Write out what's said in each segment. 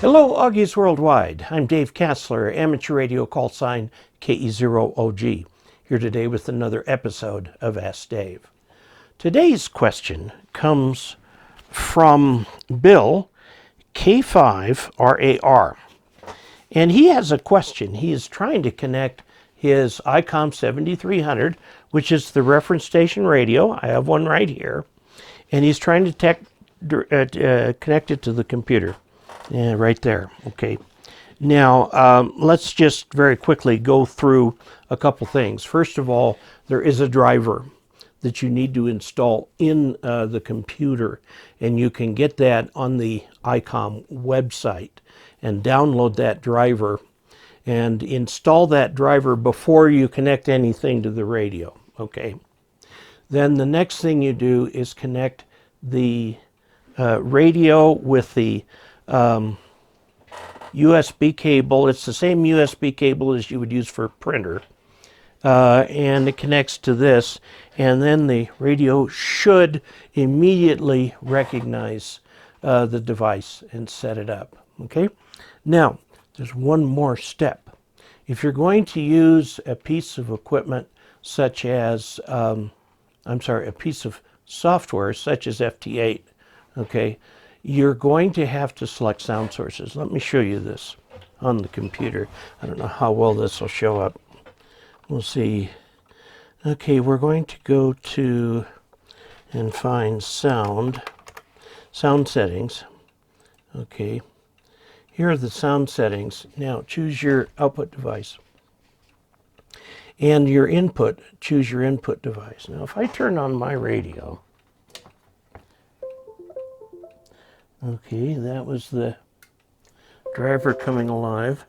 Hello, Augies Worldwide. I'm Dave Kassler, amateur radio call sign KE0OG, here today with another episode of Ask Dave. Today's question comes from Bill, K5RAR, and he has a question. He is trying to connect his ICOM 7300, which is the reference station radio. I have one right here, and he's trying to connect it to the computer. Yeah, right there. Okay. Now, let's just very quickly go through a couple things. First of all, there is a driver that you need to install in the computer, and you can get that on the ICOM website and download that driver and install that driver before you connect anything to the radio. Okay. Then the next thing you do is connect the radio with the USB cable. It's the same USB cable as you would use for a printer, and it connects to this, and then the radio should immediately recognize the device and set it up. Okay. Now there's one more step. If you're going to use a piece of equipment such as a piece of software such as FT8, okay, you're going to have to select sound sources. Let me show you this on the computer. I don't know how well this will show up. We'll see. Okay, we're going to go to and find sound settings. Okay, here are the sound settings. Now choose your output device. And your input, choose your input device. Now if I turn on my radio, okay, that was the driver coming alive.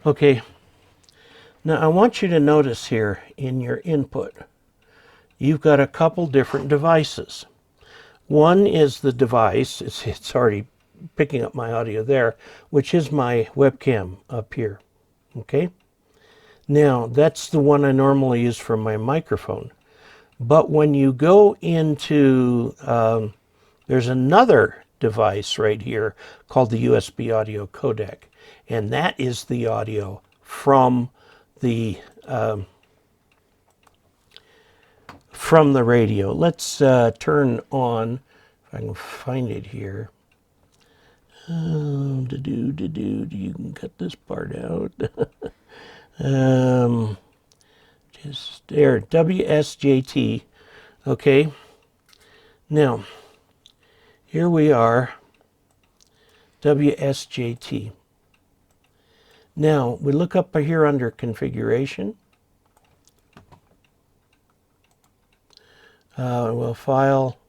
Okay, now I want you to notice here in your input, you've got a couple different devices. One is the device, it's already picking up my audio there, which is my webcam up here. Okay, now that's the one I normally use for my microphone. But when you go into, there's another device right here called the USB audio codec, and that is the audio from the radio. Let's turn on, if I can find it here. You can cut this part out. Just there, WSJT. Okay. Now, here we are, WSJT. Now, we look up here under configuration. We'll file,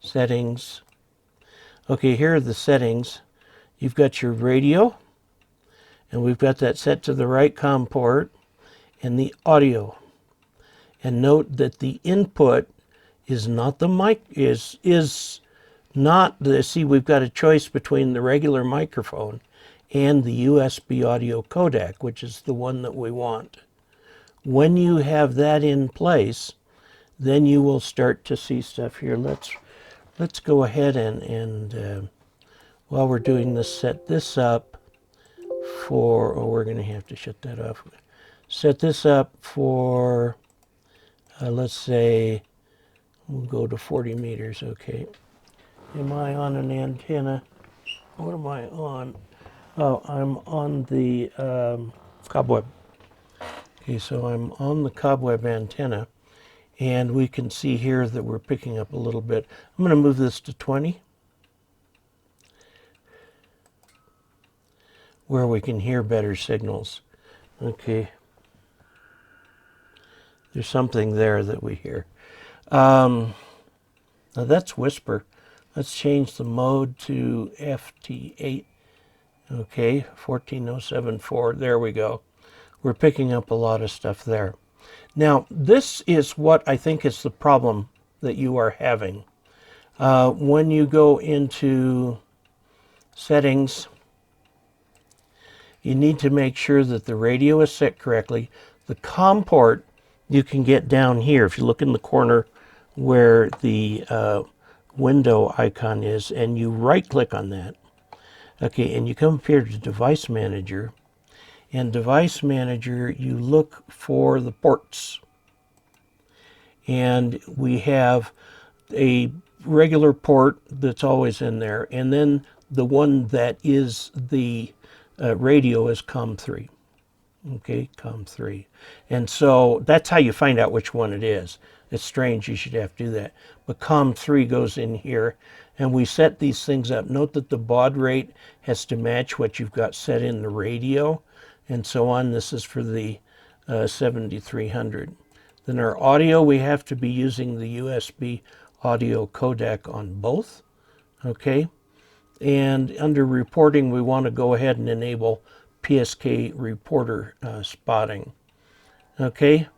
settings. Okay, here are the settings. You've got your radio, and we've got that set to the right COM port, and the audio. And note that the input is not the mic, is not the, see, we've got a choice between the regular microphone and the USB audio codec, which is the one that we want. When you have that in place, then you will start to see stuff here. Let's go ahead and while we're doing this, set this up for, oh, we're going to have to shut that off. Set this up for, let's say, we'll go to 40 meters, okay. Am I on an antenna? What am I on? Oh, I'm on the cobweb. Okay, so I'm on the cobweb antenna, and we can see here that we're picking up a little bit. I'm going to move this to 20, where we can hear better signals. Okay. There's something there that we hear. Now that's whisper. Let's change the mode to FT8. Okay, 14074. There we go. We're picking up a lot of stuff there. Now, this is what I think is the problem that you are having. When you go into settings, you need to make sure that the radio is set correctly. The COM port you can get down here. If you look in the corner where the window icon is, and you right click on that. Okay, and you come up here to Device Manager, and Device Manager, you look for the ports. And we have a regular port that's always in there, and then the one that is the radio is COM3. Okay, COM3. And so that's how you find out which one it is. It's strange you should have to do that. But COM3 goes in here, and we set these things up. Note that the baud rate has to match what you've got set in the radio, and so on. This is for the 7300. Then our audio, we have to be using the USB audio codec on both. Okay, and under reporting, we want to go ahead and enable PSK reporter spotting. Okay,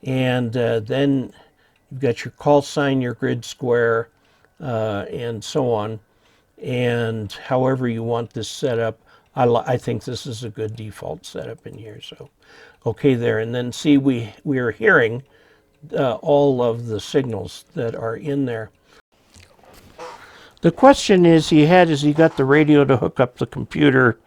and then you've got your call sign, your grid square, and so on. And however you want this set up, I think this is a good default setup in here. So, okay there. And then see, we are hearing all of the signals that are in there. The question is he got the radio to hook up the computer.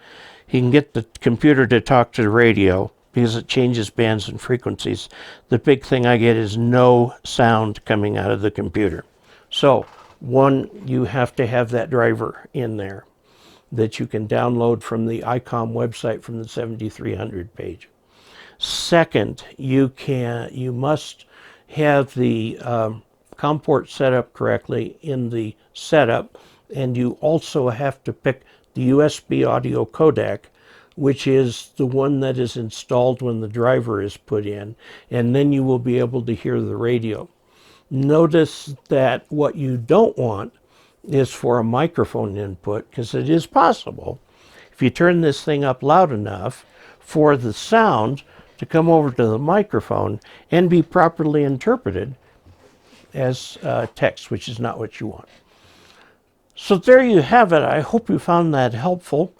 He can get the computer to talk to the radio because it changes bands and frequencies. The big thing I get is no sound coming out of the computer. So, one, you have to have that driver in there that you can download from the ICOM website from the 7300 page. Second, you must have the COM port set up correctly in the setup, and you also have to pick the USB audio codec, which is the one that is installed when the driver is put in, and then you will be able to hear the radio. Notice that what you don't want is for a microphone input, because it is possible, if you turn this thing up loud enough, for the sound to come over to the microphone and be properly interpreted as text, which is not what you want. So there you have it. I hope you found that helpful.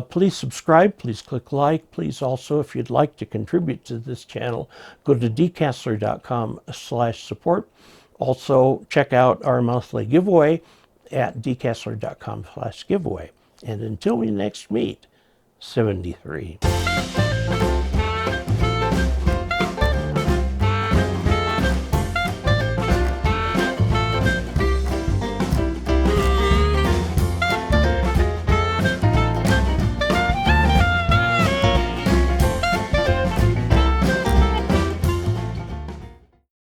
Please subscribe, please click like. Please also, if you'd like to contribute to this channel, go to dcasler.com/support. Also, check out our monthly giveaway at dcasler.com/giveaway. And until we next meet, 73.